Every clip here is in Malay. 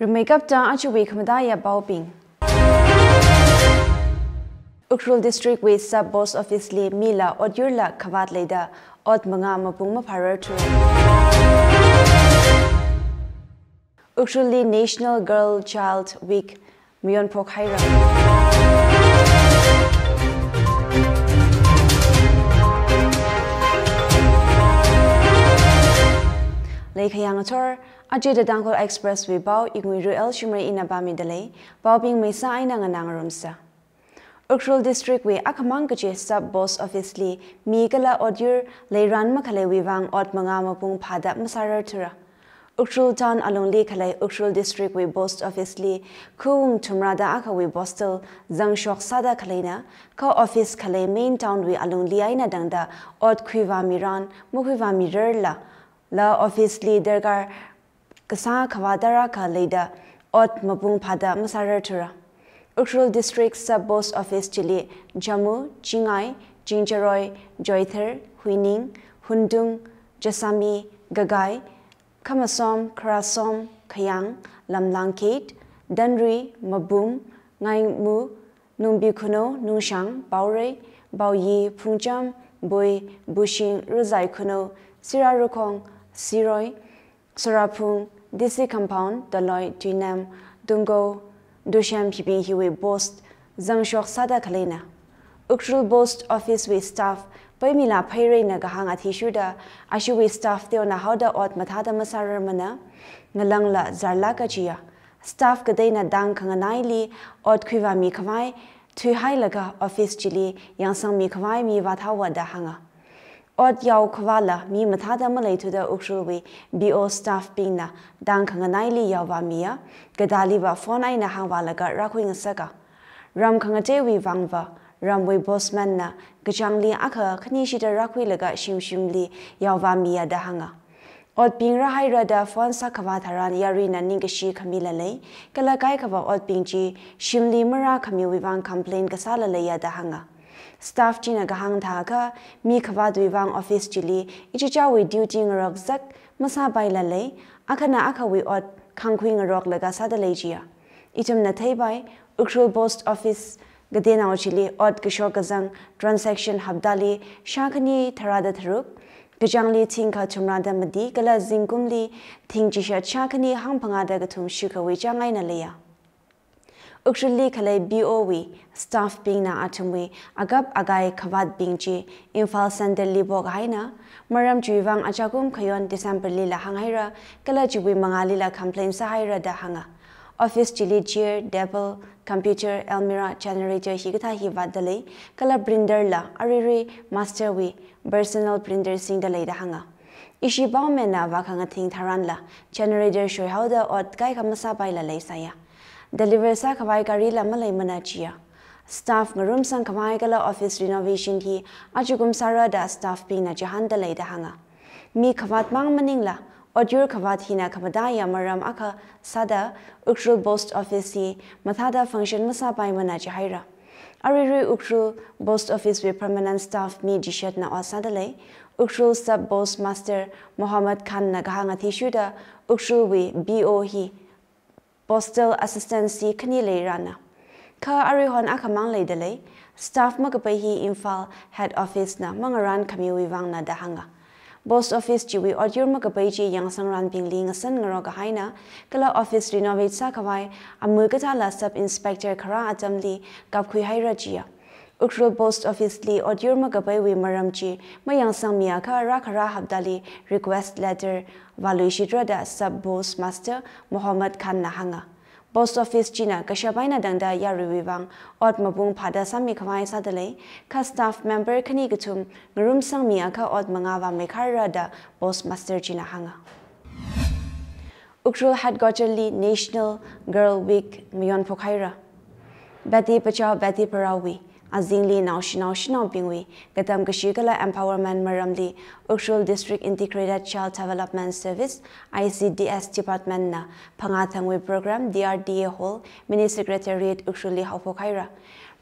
Makeup ta achuwi khamadaya bauping. Ukhrul district with sub boss office li mila odyurla khavat leda od manga mapung mapharar tu. Ukhrul li National Girl Child Week miyon pokhaira. Lekhayang ator Ajay the Tangkhul Expressway bao Iknguira Shimray inabami delay bao ping may sa ay nanganangarumsa. Ukhrul district we akamang kaje sub boss office li migala odyur layran makale wivang ot mga mapung pada masarar tura. Ukhrul town along li kale Ukhrul district we boss office li kuung tumrada aka we bostel zang shok sada kalena ka office kale main town we along li ay na dangda ot kwiva miran mukwiva mirar la office li dergar kasa khawadara ka leda ot mapung pada masarar tura. Ukhrul district sub boss office chili Jammu, Chingai, Jinjaroy, Joyther, Huining, Hundung, Jasami, Gagai, Kamasom, Karasom, Khayang, Lamlangkate, Danri, Mabum, Ngaingmu, Numbikuno, Nungshang, Baure, Bauyi, Pungjam, Bui, Bushing, Ruzai Kuno, Sirarukong, Siroi, Sorapung, DC Compound, Daloy, Duinam, Dungo, Dusham Pipi Hiwi Bost, Zangshok Sada Kalena. Ukhrul Bost Office with staff, Paimila Payre Nagahang at Hishuda, Ashui staff Theo Nahauda Ot Matada Masarar Mana, Ngalangla Zarlaka Chia, staff Gadena Dang Kanganaili, Ot Kwiva Mikawai, Tuhailaga Office Chili, Yangsang Mikawai Mi Vatawa Dahanga. Ot yaw kwala mi mathada malay to the Ukhrul BO staff ping na dang kanganaili yawa mia gadali ba phone ay na hangwalaga rakwing saka ram kangate wi wangwa ram we bossman na gajangli aka khnishida rakwi laga shimshimli yawa mia dahanga ot ping rahai rada phone sakwa tharan yari na ningashi khamila lay kala kai khawa ot ping ji shimli mara khami wi wang complain kasala lay ya dahanga. Staff China Gahang Thaka, Mi Kavadwivang Office Chili, Ichichawi duty ngorok zak, Masa Bailale, Akana Akawi Ot, Kankwing Rock Lagasada Legia. Itum Nataibai, Ukhrul Post Office, Gadena Chili, Ot Gishokazang, Transaction Habdali, Shakani Tarada Taruk, Gajangli Tinka Tumrada Madi, Gala Zingumli, Tingjisha Chakani Hangpangada Gatum Shuka Wijangaina Lea. Ukhrul kale BOW staff ping na atumwi agap agai khawat bingji infal sandel libok haina maram juwang achagum khayon December lila hangaira kala juwi mangali la complain sahaira da hanga office chili chair devil computer elmira generator higata hi wadale kala printer la ariri master wi personal printer sing da le da hanga ishi baw mena wa khanga thing tharan la generator shoy how da ot kai khamasa bai la le saya Deliver sa kawai kari lamalay manachia. Staff ngarum sang kawai kala office renovation hi ajugum sarada staff ping na jahan dalay dahanga. Mi kawat mang maningla odyur kawat hina kamadaya maram aka sada Ukhrul Post Office hi mathada function masabay manachahaira. Ariri Ukhrul Post Office with permanent staff mi jishat na osadalay. Ukhrul Sub Boss Master Muhammad Khan na gahanga tishuda Ukhrul wi BO hi. Postal Assistancy Kanile Rana. Ka Arihon Akamang Ladele, staff Magapahi Infal Head Office na Mangaran Kamiwivang na Dahanga. Post Office Jiwi Odyur Magapaji Yang Sangran Pingling San Ngaroga Haina, Kala Office Renovate Sakawai, Amugatala Sub Inspector Kara Atamli, Gapkui Hairajia. Ukhrul Post Office li Odyur Magapay wi Maramchi, Mayang Sang Miaka Rakara Habdali request letter Valuishidrada Sub Boss Master Muhammad Khan Nahanga. Post Office China Kashabaina Dangda Yariwivang, Ot Mabung Pada Sami Kawai Sadale, Ka staff member Kanigatum, Ngarum Sang Miaka Ot Mangawa Mekarada Post Master China Hanga. Ukhrul Headquarter li National Girl Week Miyon Pokhaira. Beti Pachao Beti Parawi. Azingli National Bingwi, Gatam Kashigala Empowerment Maramli, Ukhrul District Integrated Child Development Service, ICDS Department na, Pangatangwi Program, DRDA Hall, Mini Secretariat Ukhruli Haupokhaira.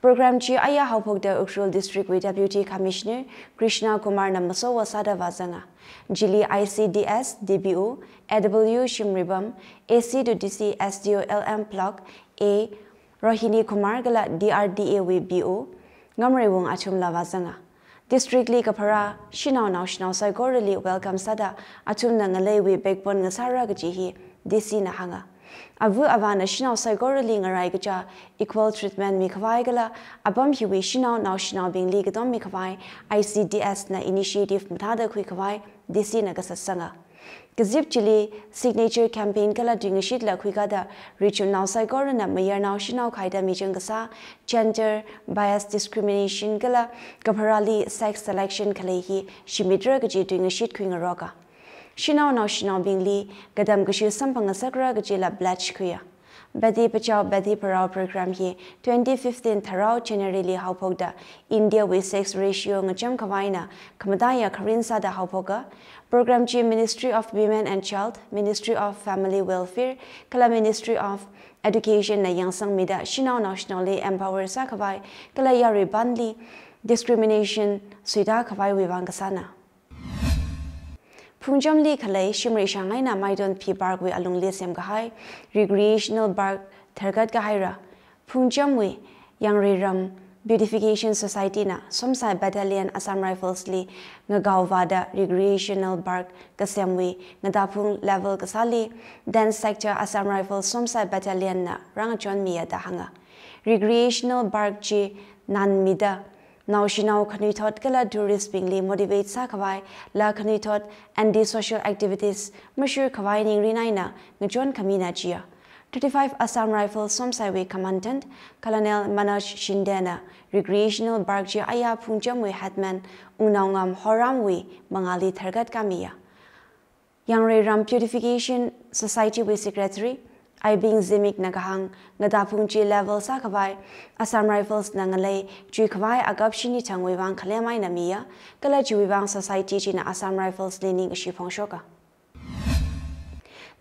Program chi aya haupokda Ukhrul District with Deputy Commissioner Krishna Kumar Namaso wasada wazanga. Jili ICDS DBO AW Shimribam AC to DC SDO LM Plug A Rohini Kumar gala DRDA with BO Ngamre wong achum la wazanga. District League Kapara Shinau National Psychorally welcome sada achum na ngalay with backbone ngasara gajihi DC na hanga. Avu avana Shinau Psychorally ngarai gaja equal treatment mikawai gala abam hiwi Shinau National being league dom mikawai ICDS na initiative mutada kwikawai DC na gasasanga. Gazip Chili signature campaign kala dingashit la kwikada regional psychorally na mayor now Shinau kaida mijangasa gender bias discrimination kala kaparali sex selection kalehi shimidra gaji dingashit kwingaroka. Shinau National being li gadam gashu sampanga sakra gaji la blatch kuya. Bedi Pachao Bedi Parao program hi 2015 Tharao generally haupogda India with sex ratio ngacham kawaina kamadaya karinsa da haupoga program chi Ministry of Women and Child, Ministry of Family Welfare, kala Ministry of Education na yangsang mida Shinau nationally empower sa kawai kala yari bandli discrimination suida kawai wiwangasana. Punjam li khalai Shimray Shanghai na Maidon P Park we along lesem gahai recreational park thargat gahaira Punjam we yang ram beautification society na somsai battalion Assam Rifles li ngagawada recreational park kasem we ngadapung level kasali dance sector Assam Rifles somsai battalion na rangachon miya da hanga recreational park ji nan mida Now Shinau Khanuithot kala tourist bingli motivate sa kawai la Khanuithot and the social activities mashur kawai ning rinaina ngjon kamina chia 35 Assam Rifles Somsaiwe Commandant Colonel Manoj Shindena recreational barkji aya pungjamwe hatman unawngam horamwe mangali thargat kamiya Yangre Ram Purification Society we secretary I being Zimik Nagahang, Nadapungchi level Sakabai, Assam Rifles Nangalay, Jukwai Agapshini Tangwivang Kalemai Namia, Kalajuivang Society China Assam Rifles leaning Shipong Shoka.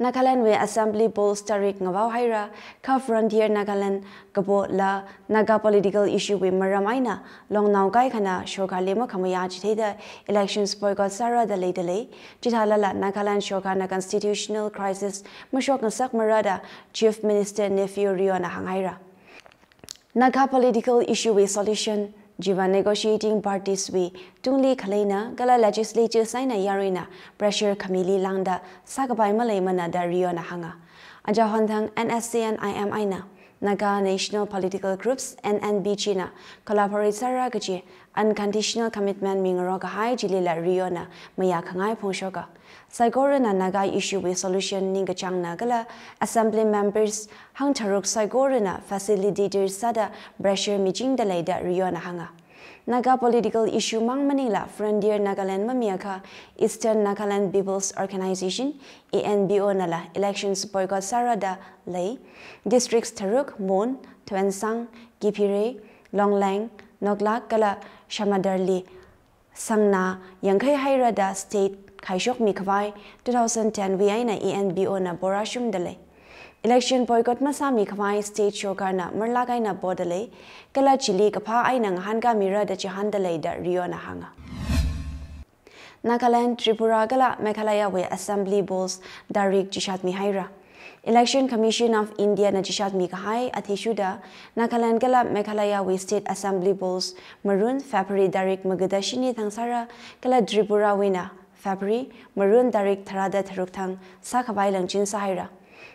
Nagaland we Assembly Bowls Tarik Ngawau Haira, Ka Frontier Nagaland, Gabo La, Naga political issue with Maramaina, Long Now Gaikana, Shoka Limo Kamaya Jiteda, elections boycott Sarah the late delay, Jitalala Nagaland Shoka constitutional crisis, Mashok Nasak Marada, Chief Minister Nephew Riona Hangaira. Naga political issue with solution. Jiva negotiating parties we Tungli Kalena, Gala legislature signa Yarina, pressure Kamili Langda, Sakabai Malay Mana da Riona Hanga. Ajahantang NSC and IMIna, Naga national political groups NNB China, collaborate Saragaji, unconditional commitment Mingaroka High Jilila Riona, Mayakangai Ponshoka. Saigora na Naga issue with solution Ningachang Nagala, assembly members Hang Taruk Saigora na facilitators Sada, Brasher Mijing the Leda Riona Hanga. Naga political issue Mang Manila, Frontier Nagaland Mamiaka, Eastern Nagaland People's Organization, ANBO Nala, elections boycott Sarada Lay, districts Taruk, Mon, Tuensang, Gipire, Longlang, Noglak Gala, Shamadarli, Sangna, Yangkai Hairada State, Kaishok Mikawai, 2010 Viana ANBO na Borashum Dele. Election boycott Masami Kawai State Shokarna, Merlagay na Bodele, Kala Chili Kapa ay nang Hanga Mira da Chihandale da Riona Hanga. Nagaland, Tripura Gala, Meghalaya we Assembly Bowls, Darik Jishat Mihaira. Election Commission of India na Jishat Mikahai Atishuda, Nagaland Gala, Meghalaya we State Assembly Bowls, Maroon, February Darik Magadashini Tangsara, Kala Tripura Wina. February, Maroon Darik Tharada Tharuktang, Sakabai Langjin Sahira.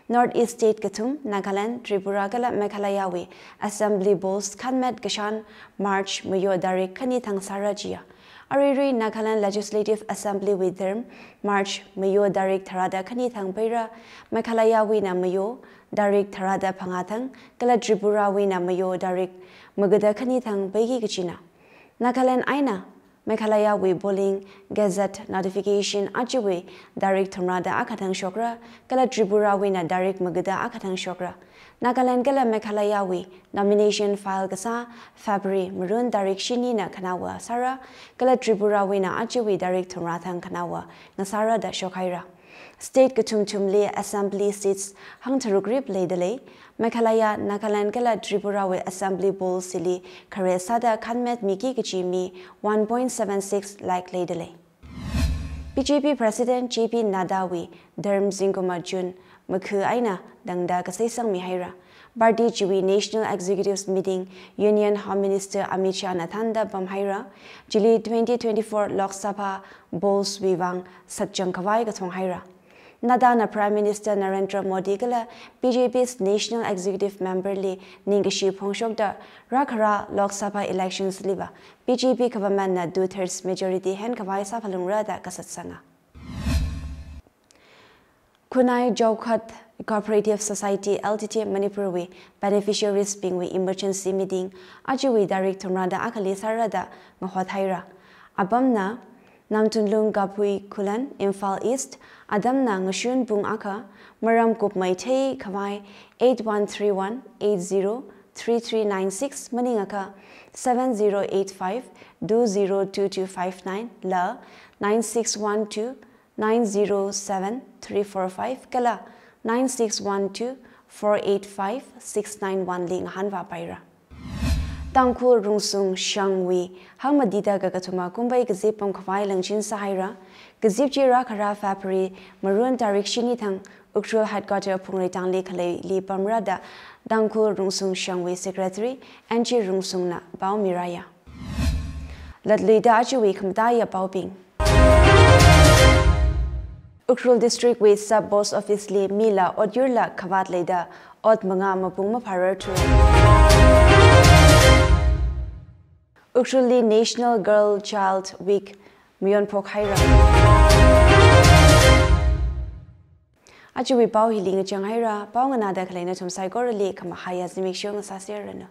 Northeast State Gatum, Nagaland, Tripura Gala Meghalayawi, Assembly Bowls, Kanmet Gashan, March, Mayo Darik Kanitang Sarajia. Ariri Nagaland Legislative Assembly with them, March, Mayo Darik Tharada Kanitang Pera, Meghalayawi na Mayo, Darik Tharada Pangatang, Gala Tripura Wina Mayo Darik, Magada Kanitang Begi Gachina. Nagaland Aina. Meghalaya we bowling gazette notification achiwe Darik Thumrada Akatang Shokra, Gala Tripura we na Darik Magada Akatang Shokra. Nagaland Gala Meghalaya we nomination file Gasa, February Maroon Darik Shini na Kanawa Sara, Gala Tripura we na achiwe Darik Thumratang Kanawa, Nasara da Shokhaira. State Katumtumli Assembly seats hang Tarugrip Ladele, Makalaya, Nagaland Kala Tripura with Assembly Bowl Sili, Karesada Kanmet Miki Kichimi 1.76 like Ladele. BJP President JP Nadawi, Derm Zingoma Jun, Maku Aina, Dangda Kasesang Mihaira. Party Jiwi National Executives Meeting, Union Home Minister Amit Shah Nathanda Bamhaira, Jili 2024 Lok Sabha Bowls Vivang Satjang Kawai Gathonghaira. Nadana Prime Minister Narendra Modi Gala, BJP's National Executive Member Li Ningashi Pongshokda, Rakara Lok Sabha Elections Liba, BJP government na 2/3 majority Hen Kawai Sapalungra da Kasatsanga. Kunai Jokhat Cooperative Society Ltd Manipur beneficiaries being emergency meeting Ajiwi Direct Tumrada Akali Sarada Mahwathaira Abamna Namtunlung Gapui Kulan Imphal East Adamna Ngashun Bung Aka Maram Kup Maitei Kawai 8131 803396 Maningaka 7085 202259 La 9612 907-345 Kala 9612-485-691 Ling Hanva Paira. Tangkhul Rungsung Shangwi Hamadida Gagatuma Kumbai Gazipam Kawai Langchin Sahira Gazip Jira Kara Fapri Maroon Tarik Shinitang Uktrul Headquarter Pungritang Lekale Li Pamrada Tangkhul Rungsung Shangwi Secretary Anji Rungsung Na Bao Miraya Ladlida Ajiwi Kamdaya Baobing Ukhrul District with Sub Boss Office Li Mila Odyurla Kavat Leda Od Manga Mapung Maparar Tu Ukhrul Li National Girl Child Week Mion Pokhaira Ajiwi Pau Hiling Changhaira Pau Nganada Kalena Tum Saigor Li Kamahaya Zimik Shong Sasirana